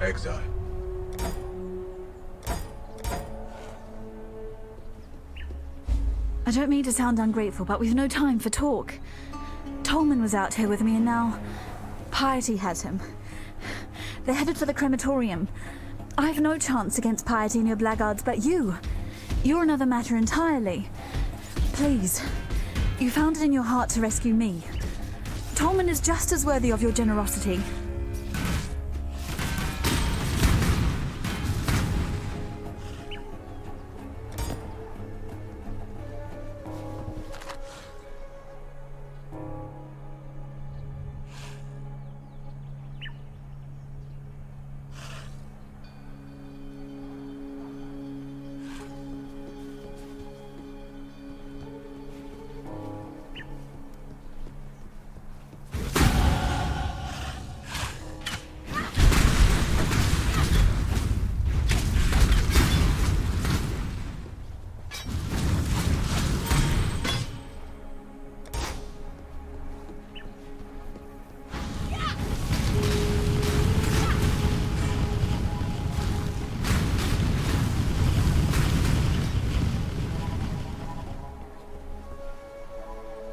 Exile. I don't mean to sound ungrateful, but we've no time for talk. Tolman was out here with me, and now Piety has him. They're headed for the crematorium. I've no chance against Piety and your blackguards, but you're another matter entirely. Please, you found it in your heart to rescue me. Tolman is just as worthy of your generosity.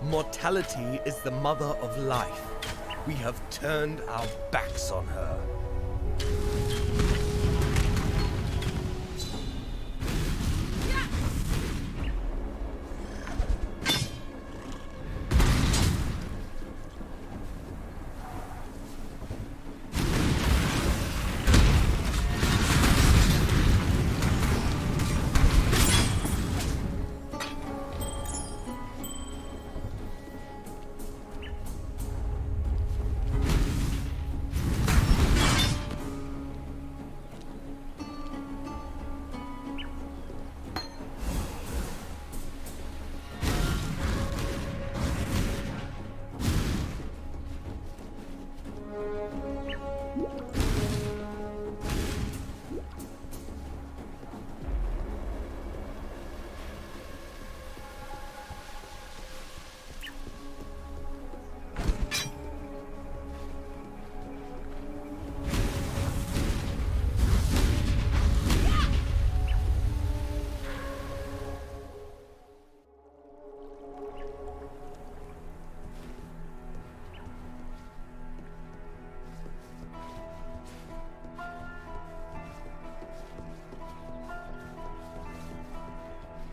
Mortality is the mother of life. We have turned our backs on her.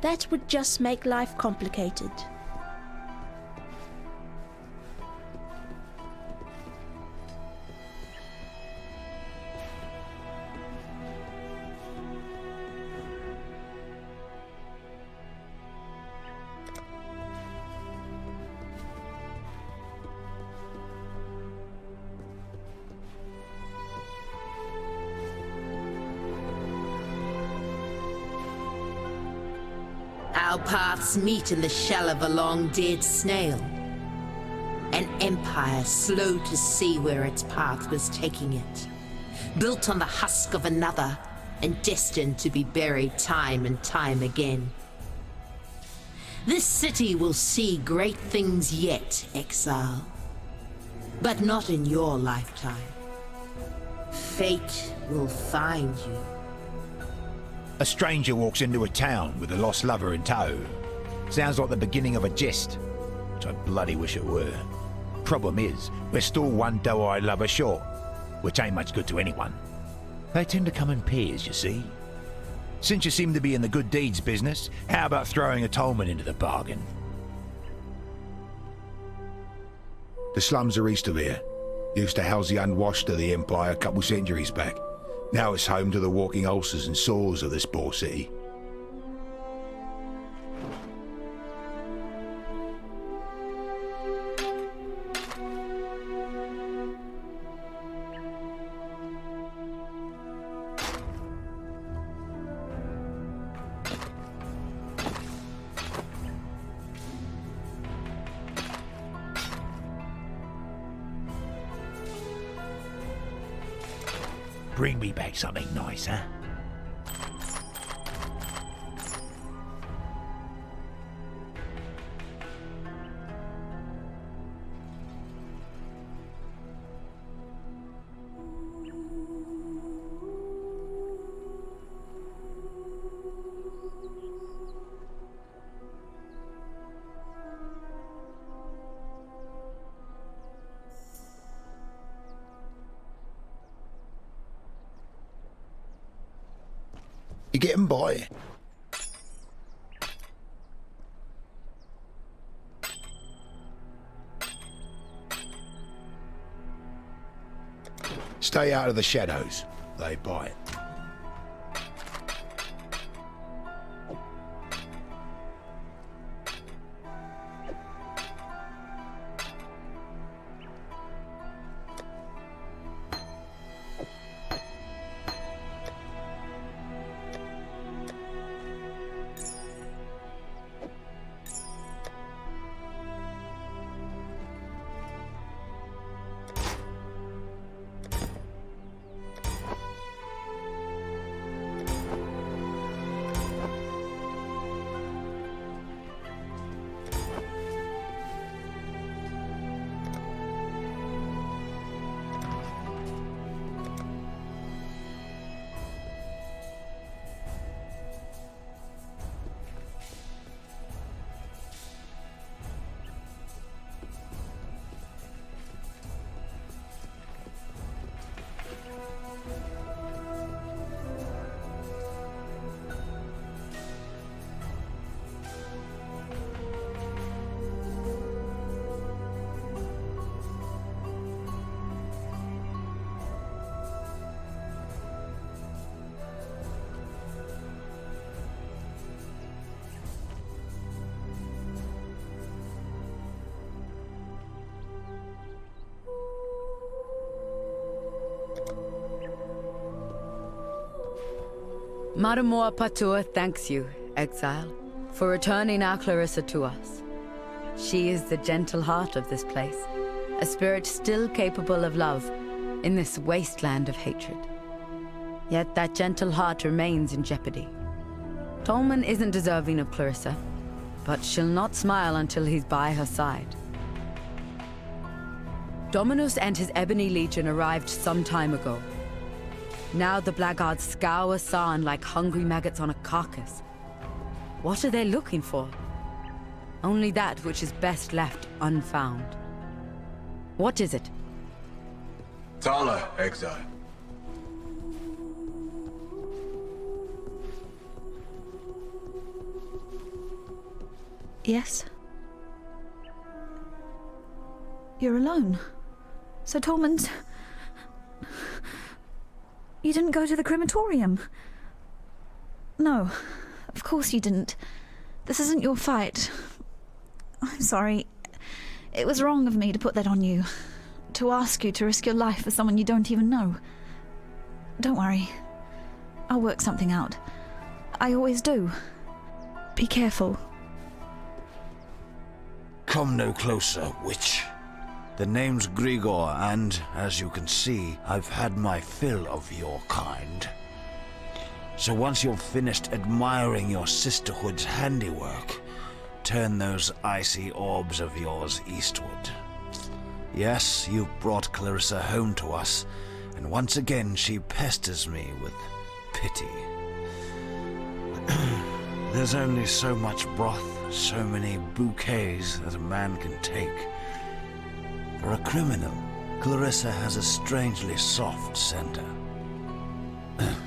That would just make life complicated. Our paths meet in the shell of a long-dead snail. An empire slow to see where its path was taking it. Built on the husk of another and destined to be buried time and time again. This city will see great things yet, Exile. But not in your lifetime. Fate will find you. A stranger walks into a town with a lost lover in tow. Sounds like the beginning of a jest, which I bloody wish it were. Problem is, we're still one doe-eyed lover short, which ain't much good to anyone. They tend to come in pairs, you see. Since you seem to be in the good deeds business, how about throwing a Tolman into the bargain? The slums are east of here. Used to house the unwashed of the Empire a couple centuries back. Now it's home to the walking ulcers and sores of this poor city. Bring me back something nice, huh? You getting by? Stay out of the shadows. They bite. Matamor Patur thanks you, Exile, for returning our Clarissa to us. She is the gentle heart of this place, a spirit still capable of love in this wasteland of hatred. Yet that gentle heart remains in jeopardy. Tolman isn't deserving of Clarissa, but she'll not smile until he's by her side. Dominus and his Ebony Legion arrived some time ago. Now the blackguards scour Sarn like hungry maggots on a carcass. What are they looking for? Only that which is best left unfound. What is it? Tala, Exile. Yes? You're alone. So Tolman's... You didn't go to the crematorium? No, of course you didn't. This isn't your fight. I'm sorry. It was wrong of me to put that on you. To ask you to risk your life for someone you don't even know. Don't worry. I'll work something out. I always do. Be careful. Come no closer, witch. The name's Grigor, and, as you can see, I've had my fill of your kind. So once you've finished admiring your sisterhood's handiwork, turn those icy orbs of yours eastward. Yes, you brought Clarissa home to us, and once again she pesters me with pity. There's only so much broth, so many bouquets that a man can take. For a criminal, Clarissa has a strangely soft center.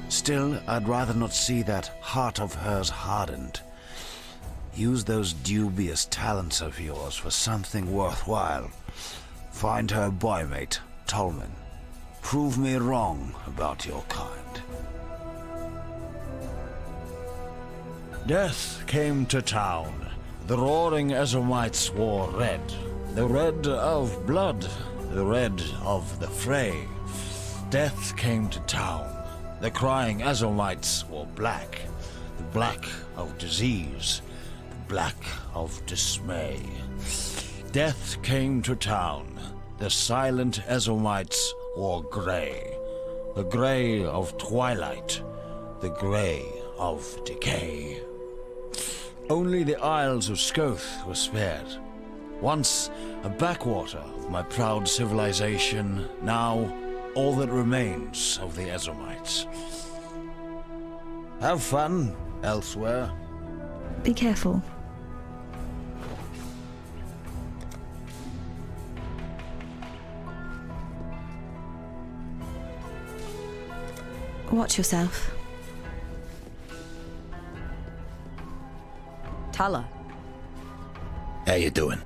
Still, I'd rather not see that heart of hers hardened. Use those dubious talents of yours for something worthwhile. Find her boymate, Tolman. Prove me wrong about your kind. Death came to town. The roaring Ezomites wore red. The red of blood, the red of the fray. Death came to town. The crying Ezomites wore black. The black of disease, the black of dismay. Death came to town. The silent Ezomites wore grey. The grey of twilight, the grey of decay. Only the Isles of Scoth were spared. Once a backwater of my proud civilization, now all that remains of the Ezomites. Have fun elsewhere. Be careful. Watch yourself. Tala. How you doing?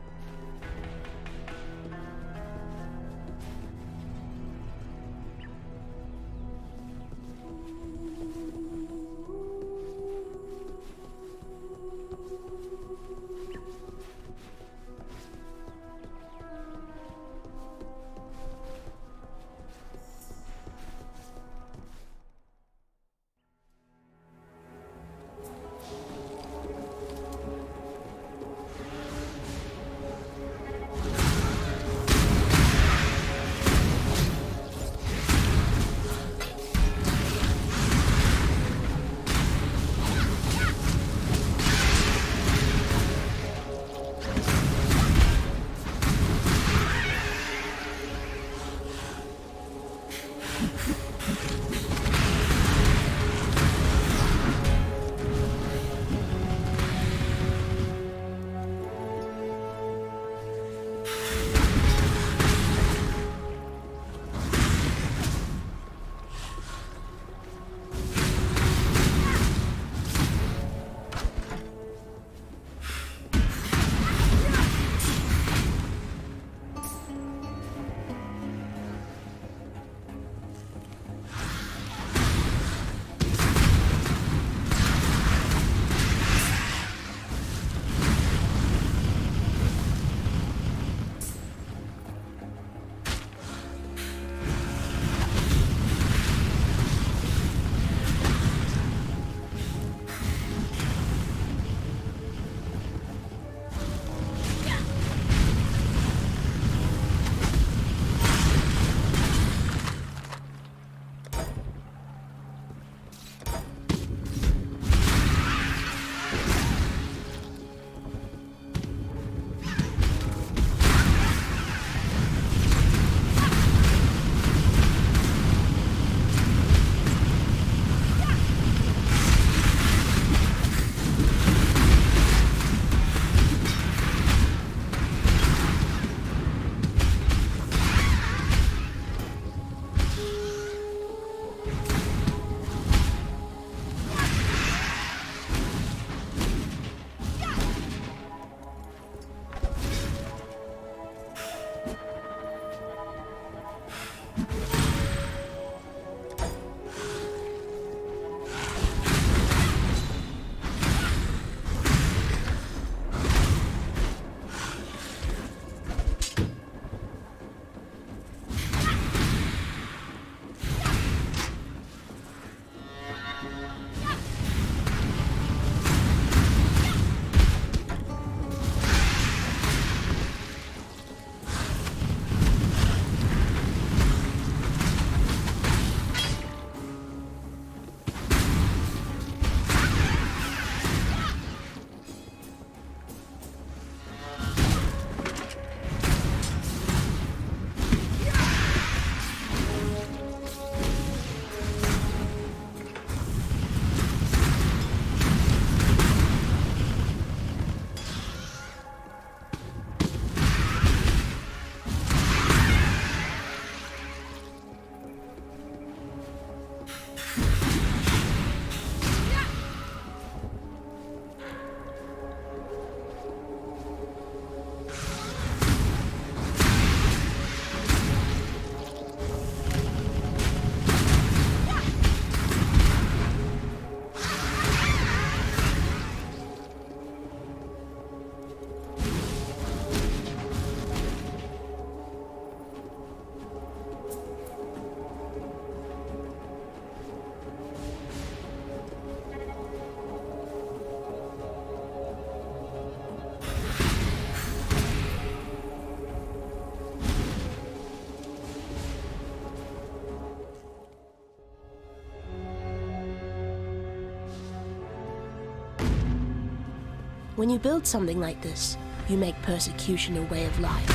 When you build something like this, you make persecution a way of life.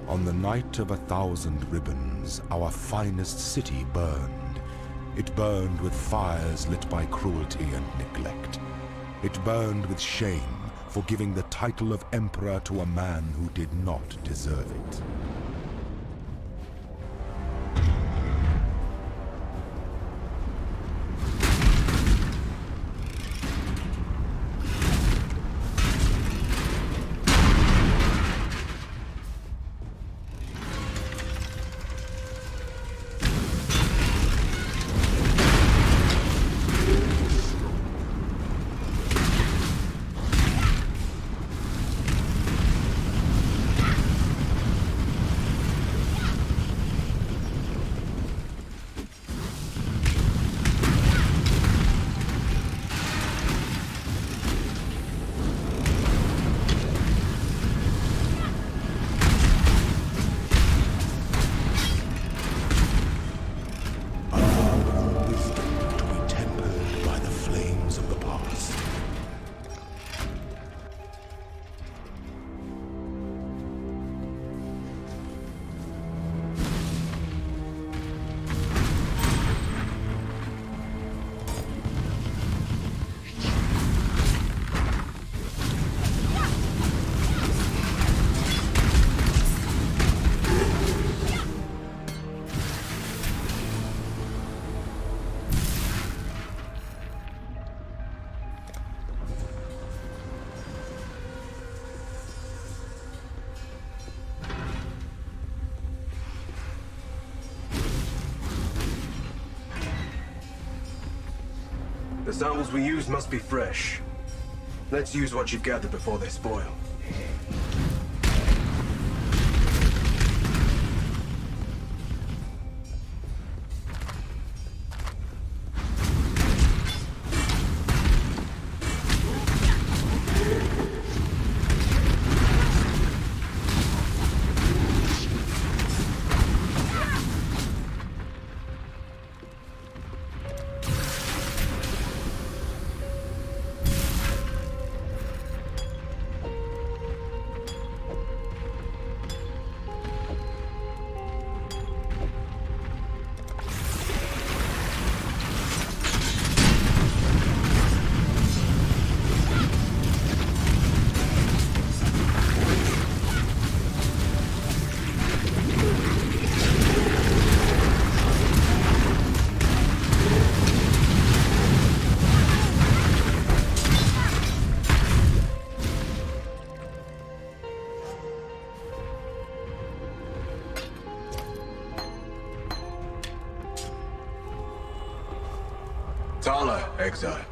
On the night of 1,000 ribbons, our finest city burned. It burned with fires lit by cruelty and neglect. It burned with shame for giving the title of emperor to a man who did not deserve it. The samples we used must be fresh. Let's use what you've gathered before they spoil. Tala, Exile.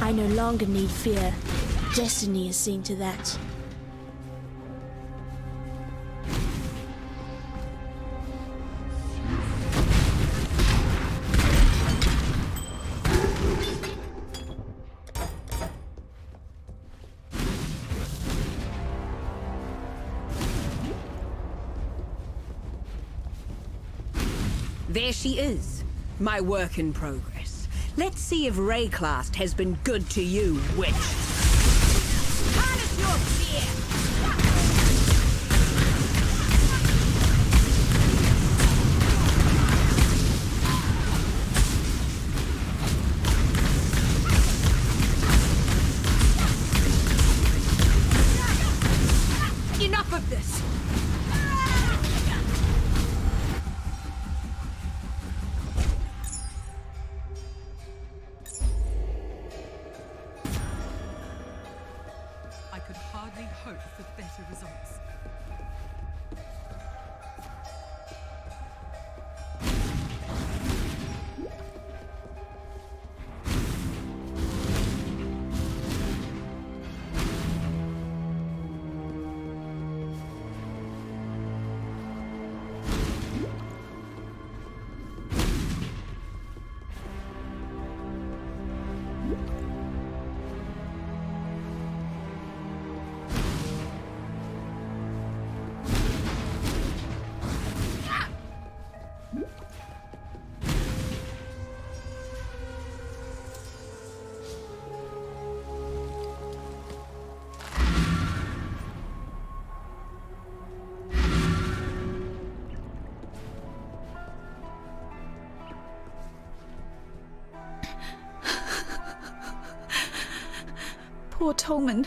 I no longer need fear. Destiny has seen to that. There she is, my work in progress. Let's see if Rayclast has been good to you, witch. Harness your fear! Enough of this! I could hardly hope for better results. Poor Tolman.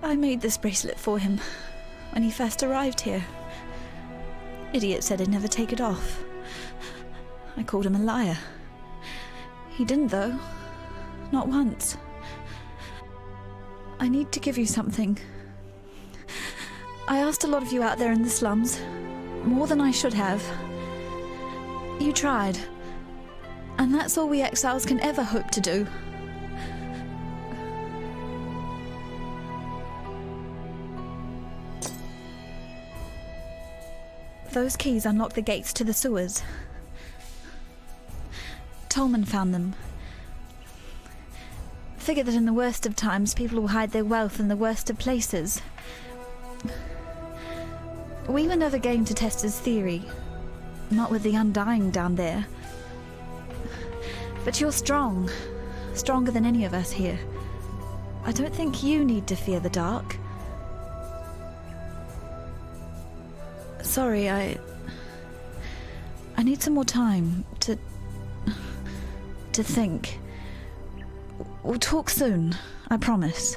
I made this bracelet for him when he first arrived here. Idiot said he'd never take it off. I called him a liar. He didn't, though. Not once. I need to give you something. I asked a lot of you out there in the slums, more than I should have. You tried. And that's all we exiles can ever hope to do. Those keys unlock the gates to the sewers. Tolman found them. Figure that in the worst of times, people will hide their wealth in the worst of places. We were never game to test his theory. Not with the Undying down there. But you're strong. Stronger than any of us here. I don't think you need to fear the dark. Sorry, I need some more time to think. We'll talk soon, I promise.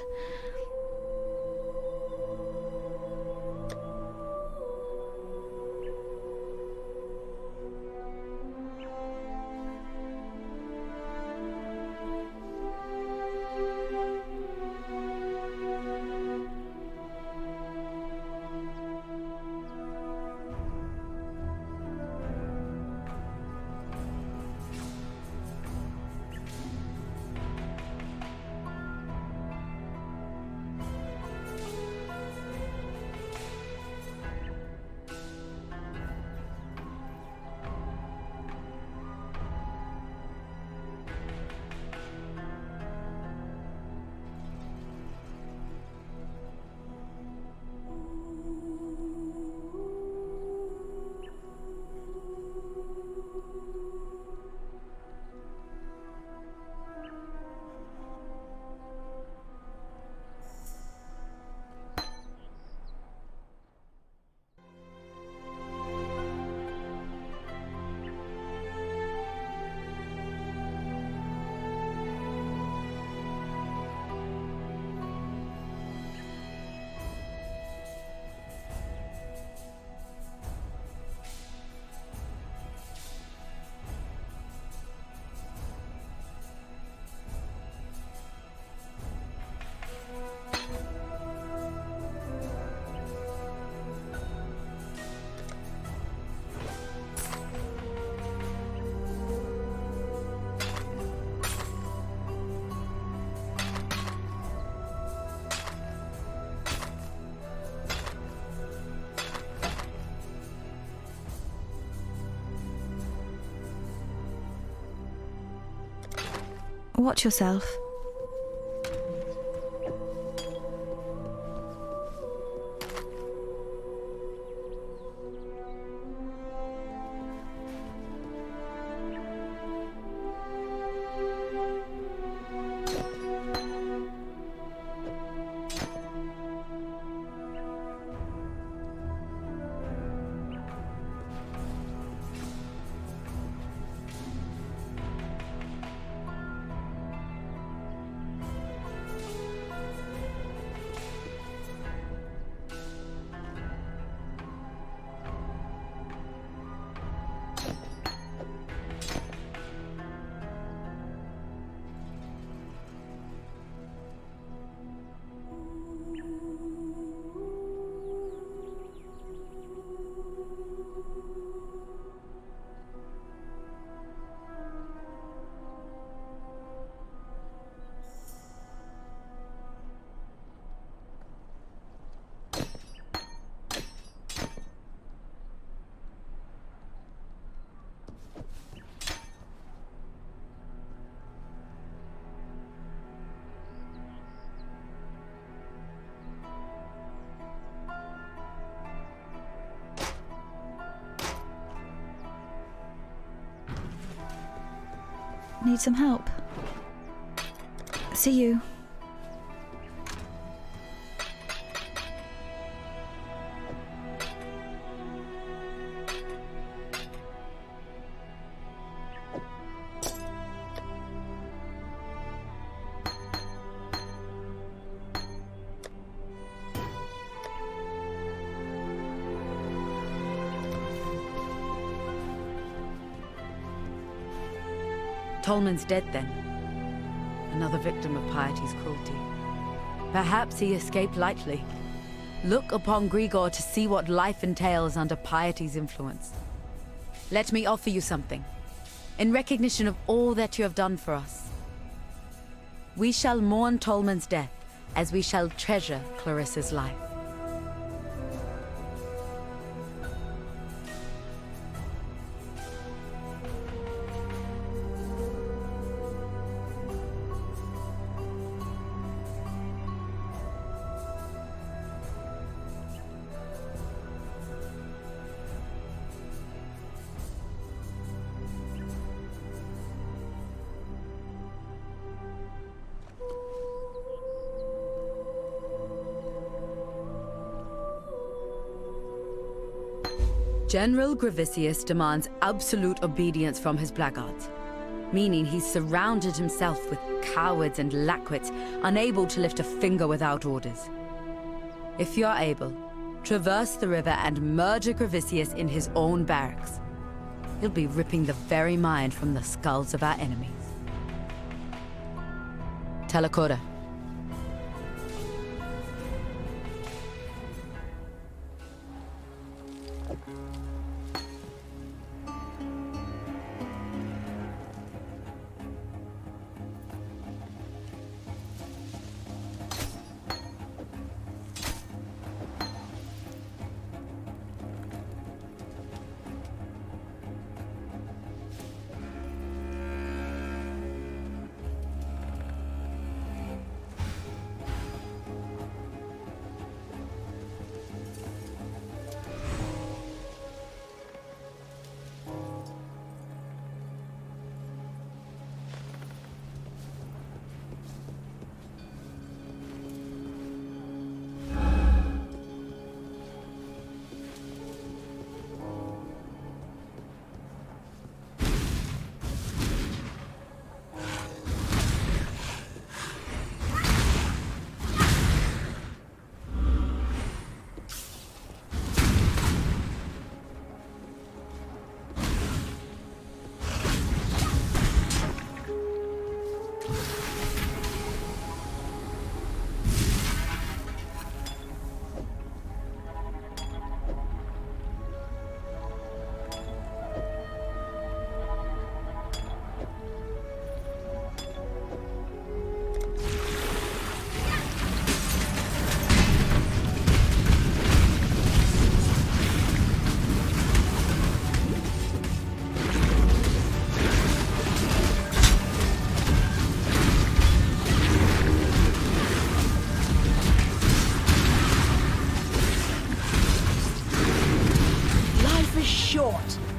Watch yourself. Need some help? See you. Tolman's dead then. Another victim of Piety's cruelty. Perhaps he escaped lightly. Look upon Grigor to see what life entails under Piety's influence. Let me offer you something, in recognition of all that you have done for us. We shall mourn Tolman's death, as we shall treasure Clarissa's life. General Gravisius demands absolute obedience from his blackguards, meaning he's surrounded himself with cowards and lackwits, unable to lift a finger without orders. If you are able, traverse the river and murder Gravisius in his own barracks. He'll be ripping the very mind from the skulls of our enemies. Telakora.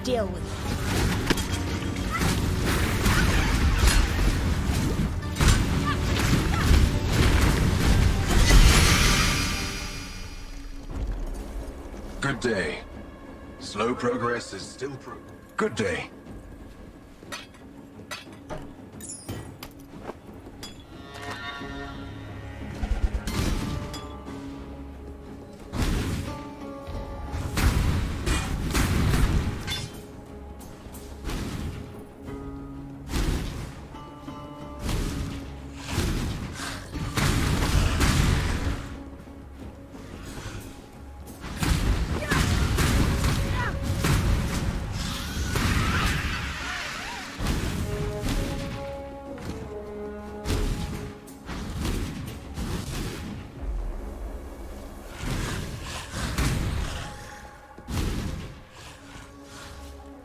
Deal with it. Good day. Slow progress is still Good day.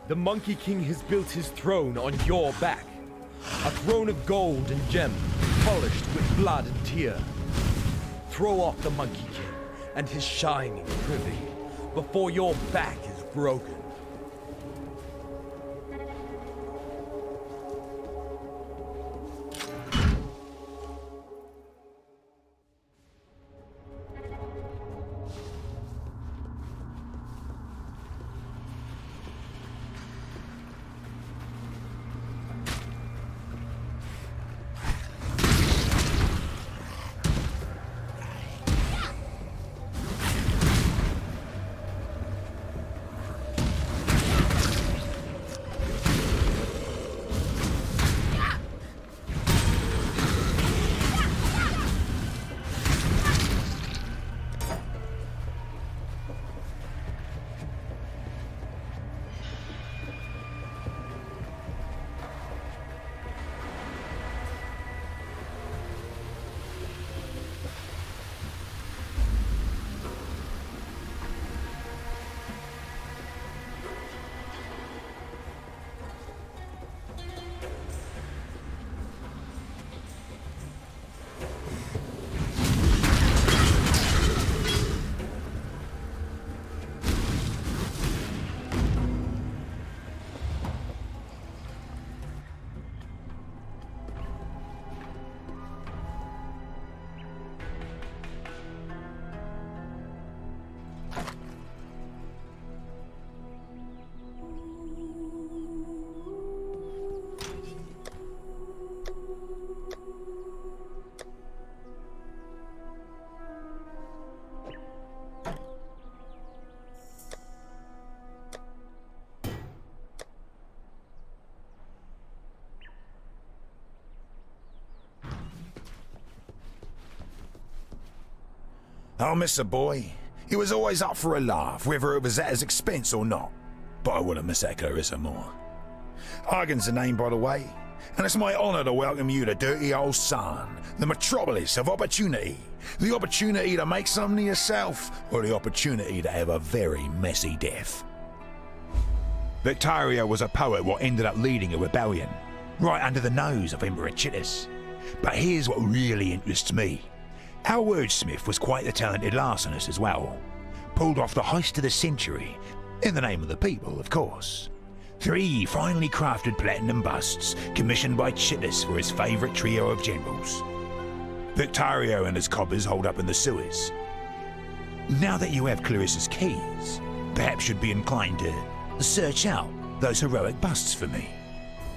The Monkey King has built his throne on your back. A throne of gold and gem, polished with blood and tear. Throw off the Monkey King and his shining privy before your back is broken. I'll miss a boy. He was always up for a laugh, whether it was at his expense or not. But I wouldn't miss that Clarissa more. Argan's the name, by the way, and it's my honour to welcome you to Dirty Old Sun, the metropolis of opportunity. The opportunity to make something of yourself, or the opportunity to have a very messy death. Victaria was a poet what ended up leading a rebellion, right under the nose of Emperor Chittis. But here's what really interests me. Our wordsmith was quite the talented larcenist as well. Pulled off the heist of the century, in the name of the people, of course. 3 finely crafted platinum busts, commissioned by Chittis for his favourite trio of generals. Victario and his coppers hold up in the sewers. Now that you have Clarissa's keys, perhaps you'd be inclined to search out those heroic busts for me.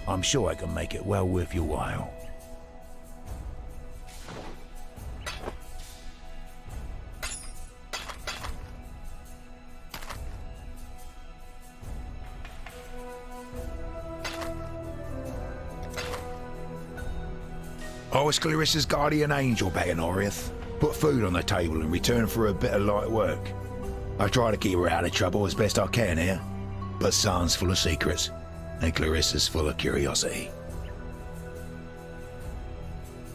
I'm sure I can make it well worth your while. I was Clarissa's guardian angel back in Oriath. Put food on the table in return for a bit of light work. I try to keep her out of trouble as best I can here, but Sarn's full of secrets, and Clarissa's full of curiosity.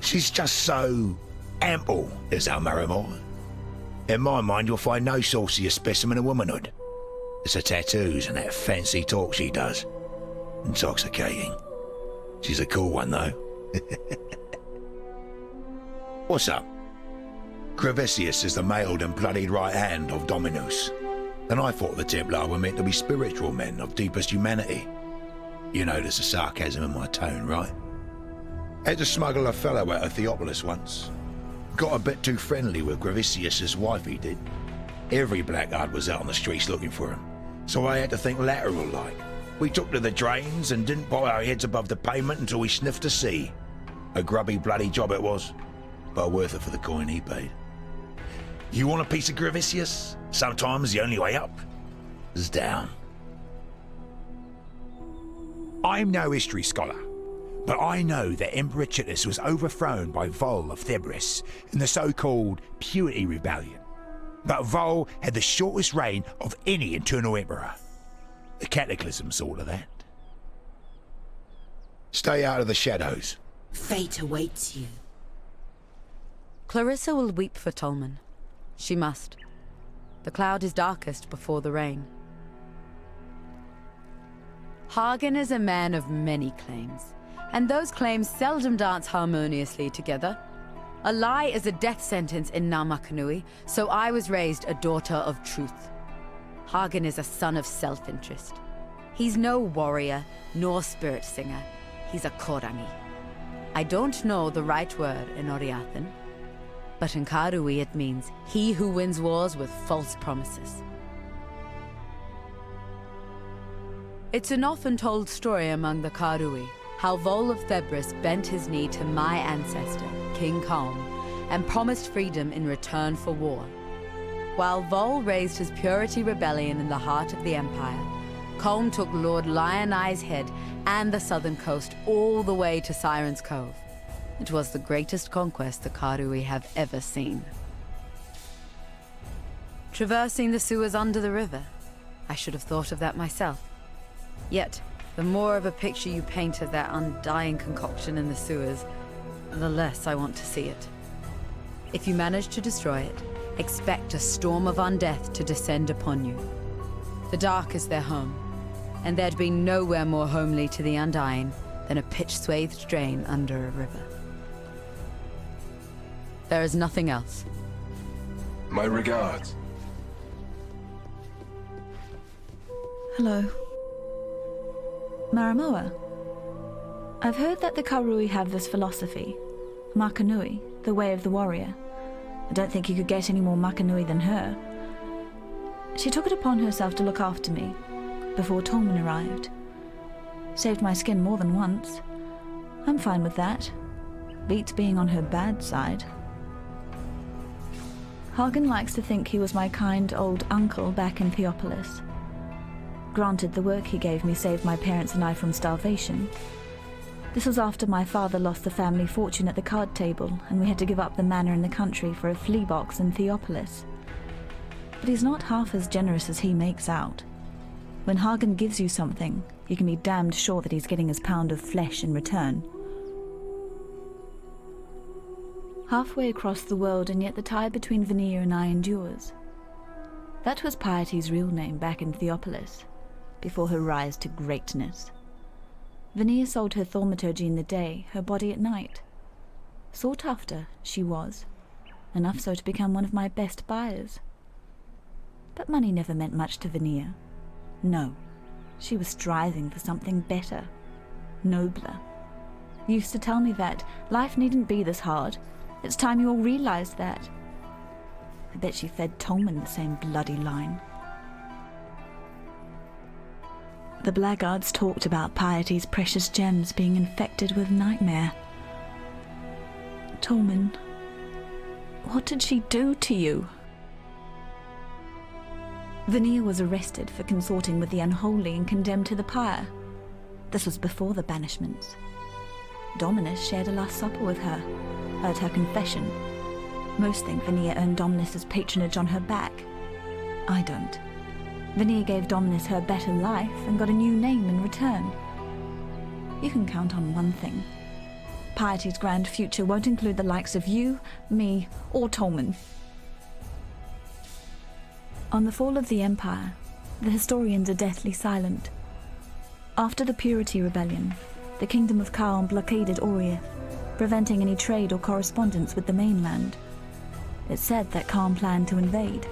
She's just so ample, is our Marimore. In my mind, you'll find no saucier specimen of womanhood. It's the tattoos and that fancy talk she does. Intoxicating. She's a cool one, though. What's up? Gravesius is the mailed and bloodied right hand of Dominus. And I thought the Templar were meant to be spiritual men of deepest humanity. You notice the sarcasm in my tone, right? Had to smuggle a fellow out of Theopolis once. Got a bit too friendly with Gravicius's wife, he did. Every blackguard was out on the streets looking for him, so I had to think lateral like. We took to the drains and didn't put our heads above the pavement until we sniffed the sea. A grubby bloody job it was, but worth it for the coin he paid. You want a piece of Gravicius? Sometimes the only way up is down. I'm no history scholar, but I know that Emperor Chitus was overthrown by Vol of Thebris in the so-called Purity Rebellion. But Vol had the shortest reign of any internal emperor. The cataclysm's all of that. Stay out of the shadows. Fate awaits you. Clarissa will weep for Tolman. She must. The cloud is darkest before the rain. Hagen is a man of many claims, and those claims seldom dance harmoniously together. A lie is a death sentence in Namakanui, so I was raised a daughter of truth. Hagen is a son of self-interest. He's no warrior, nor spirit singer. He's a Korangi. I don't know the right word in Oriathan, but in Karui it means he who wins wars with false promises. It's an often told story among the Karui, how Vol of Thebris bent his knee to my ancestor, King Kalm, and promised freedom in return for war. While Vol raised his Purity Rebellion in the heart of the Empire, Kalm took Lord Lion Eye's head and the southern coast all the way to Siren's Cove. It was the greatest conquest the Karui have ever seen. Traversing the sewers under the river, I should have thought of that myself. Yet, the more of a picture you paint of that undying concoction in the sewers, the less I want to see it. If you manage to destroy it, expect a storm of undeath to descend upon you. The dark is their home, and there'd be nowhere more homely to the Undying than a pitch-swathed drain under a river. There is nothing else. My regards. Hello. Maramoa. I've heard that the Karui have this philosophy, Makanui, the way of the warrior. I don't think you could get any more Makanui than her. She took it upon herself to look after me before Tolman arrived. Saved my skin more than once. I'm fine with that. Beats being on her bad side. Hagen likes to think he was my kind old uncle back in Theopolis. Granted, the work he gave me saved my parents and I from starvation. This was after my father lost the family fortune at the card table, and we had to give up the manor in the country for a flea box in Theopolis. But he's not half as generous as he makes out. When Hagen gives you something, you can be damned sure that he's getting his pound of flesh in return. Halfway across the world, and yet the tie between Vanilla and I endures. That was Piety's real name back in Theopolis, before her rise to greatness. Vanilla sold her thaumaturgy in the day, her body at night. Sought after, she was, enough so to become one of my best buyers. But money never meant much to Vanilla. No, she was striving for something better, nobler. Used to tell me that life needn't be this hard. It's time you all realized that. I bet she fed Tolman the same bloody line. The blackguards talked about Piety's precious gems being infected with nightmare. Tolman, what did she do to you? Vanilla was arrested for consorting with the unholy and condemned to the pyre. This was before the banishments. Dominus shared a last supper with her, heard her confession. Most think Vanilla earned Dominus's patronage on her back. I don't. Vanilla gave Dominus her better life and got a new name in return. You can count on one thing. Piety's grand future won't include the likes of you, me, or Tolman. On the fall of the Empire, the historians are deathly silent. After the Purity Rebellion, the Kingdom of Kalm blockaded Oriath, preventing any trade or correspondence with the mainland. It's said that Kalm planned to invade.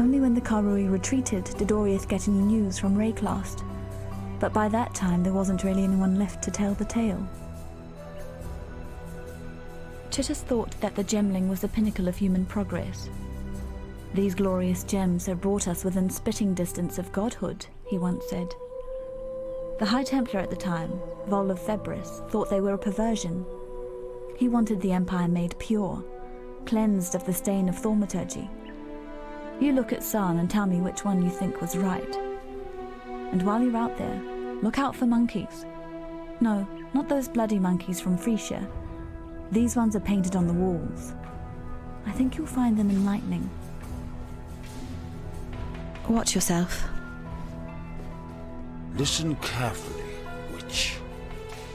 Only when the Karui retreated did Oriath get any news from Rayclast. But by that time, there wasn't really anyone left to tell the tale. Chittus thought that the gemling was the pinnacle of human progress. These glorious gems have brought us within spitting distance of godhood, he once said. The High Templar at the time, Vol of Febris, thought they were a perversion. He wanted the Empire made pure, cleansed of the stain of thaumaturgy. You look at San and tell me which one you think was right. And while you're out there, look out for monkeys. No, not those bloody monkeys from Frisia. These ones are painted on the walls. I think you'll find them enlightening. Watch yourself. Listen carefully, witch.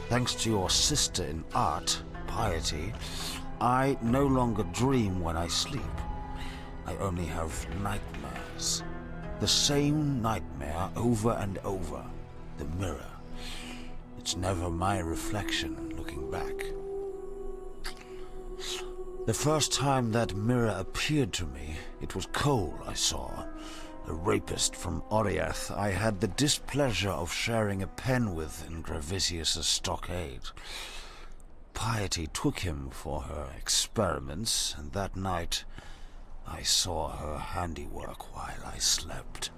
Thanks to your sister in art, Piety, I no longer dream when I sleep. I only have nightmares. The same nightmare over and over. The mirror. It's never my reflection looking back. The first time that mirror appeared to me, it was Cole I saw. A rapist from Oriath I had the displeasure of sharing a pen with in Gravisius's stockade. Piety took him for her experiments, and that night I saw her handiwork while I slept.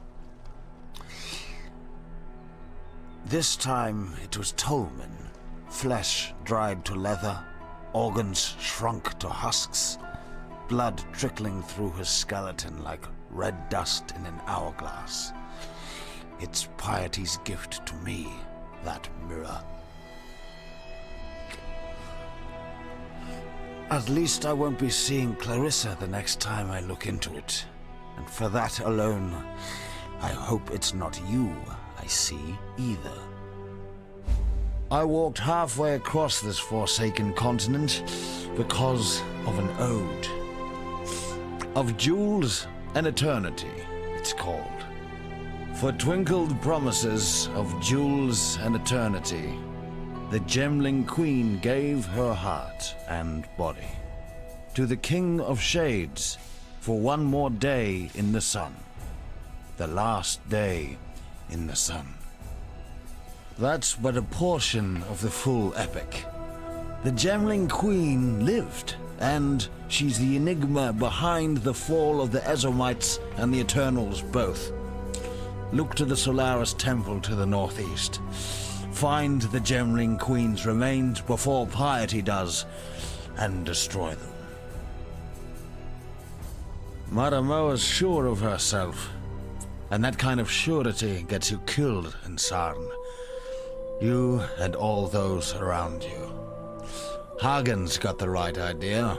This time it was Tolman, flesh dried to leather, organs shrunk to husks, blood trickling through his skeleton like red dust in an hourglass. It's Piety's gift to me, that mirror. At least I won't be seeing Clarissa the next time I look into it. And for that alone, I hope it's not you I see either. I walked halfway across this forsaken continent because of an ode. Of jewels and eternity, it's called. For twinkled promises of jewels and eternity, the Gemling Queen gave her heart and body to the King of Shades for one more day in the sun. The last day in the sun. That's but a portion of the full epic. The Gemling Queen lived, and she's the enigma behind the fall of the Ezomites and the Eternals both. Look to the Solaris Temple to the northeast. Find the Gemling Queen's remains before Piety does, and destroy them. Maramoa's sure of herself, and that kind of surety gets you killed in Sarn. You and all those around you. Hagen's got the right idea.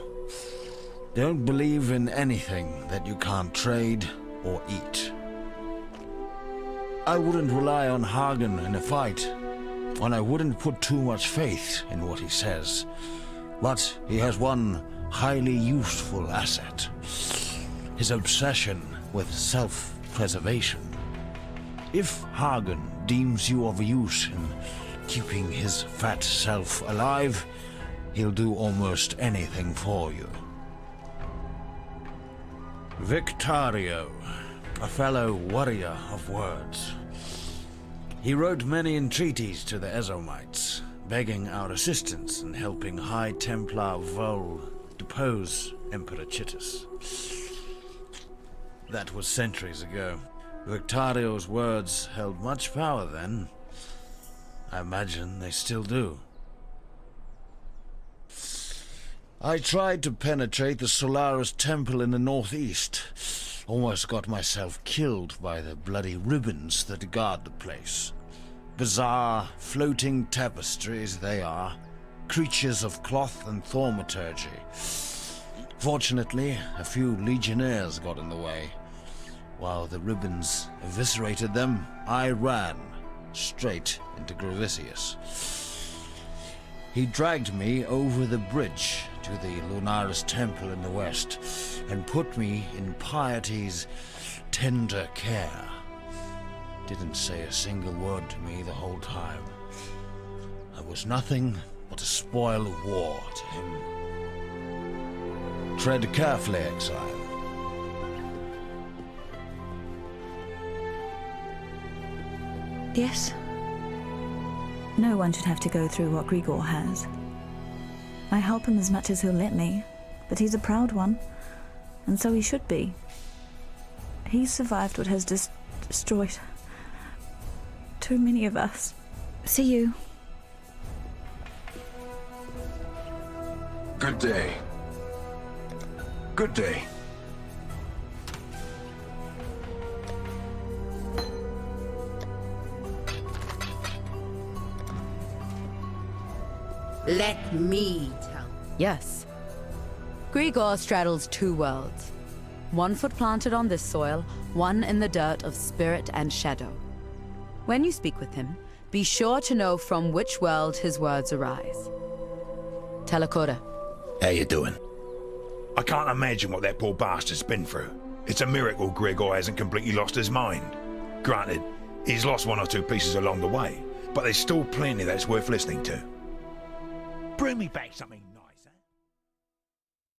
Don't believe in anything that you can't trade or eat. I wouldn't rely on Hagen in a fight, and I wouldn't put too much faith in what he says. But he has one highly useful asset. His obsession with self-preservation. If Hagen deems you of use in keeping his fat self alive, he'll do almost anything for you. Victario, a fellow warrior of words. He wrote many entreaties to the Ezomites, begging our assistance in helping High Templar Vol depose Emperor Chittus. That was centuries ago. Victario's words held much power then. I imagine they still do. I tried to penetrate the Solaris Temple in the northeast. Almost got myself killed by the bloody ribbons that guard the place. Bizarre, floating tapestries they are. Creatures of cloth and thaumaturgy. Fortunately, a few legionnaires got in the way. While the ribbons eviscerated them, I ran straight into Gravisius. He dragged me over the bridge to the Lunaris Temple in the west and put me in Piety's tender care. Didn't say a single word to me the whole time. I was nothing but a spoil of war to him. Tread carefully, Exile. Yes? No one should have to go through what Grigor has. I help him as much as he'll let me, but he's a proud one, and so he should be. He's survived what has destroyed too many of us. See you. Good day. Good day. Let me tell. Yes. Grigor straddles two worlds. 1 foot planted on this soil, 1 in the dirt of spirit and shadow. When you speak with him, be sure to know from which world his words arise. Telekora. How you doing? I can't imagine what that poor bastard's been through. It's a miracle Grigor hasn't completely lost his mind. Granted, he's lost 1 or 2 pieces along the way, but there's still plenty that's worth listening to. Bring me back something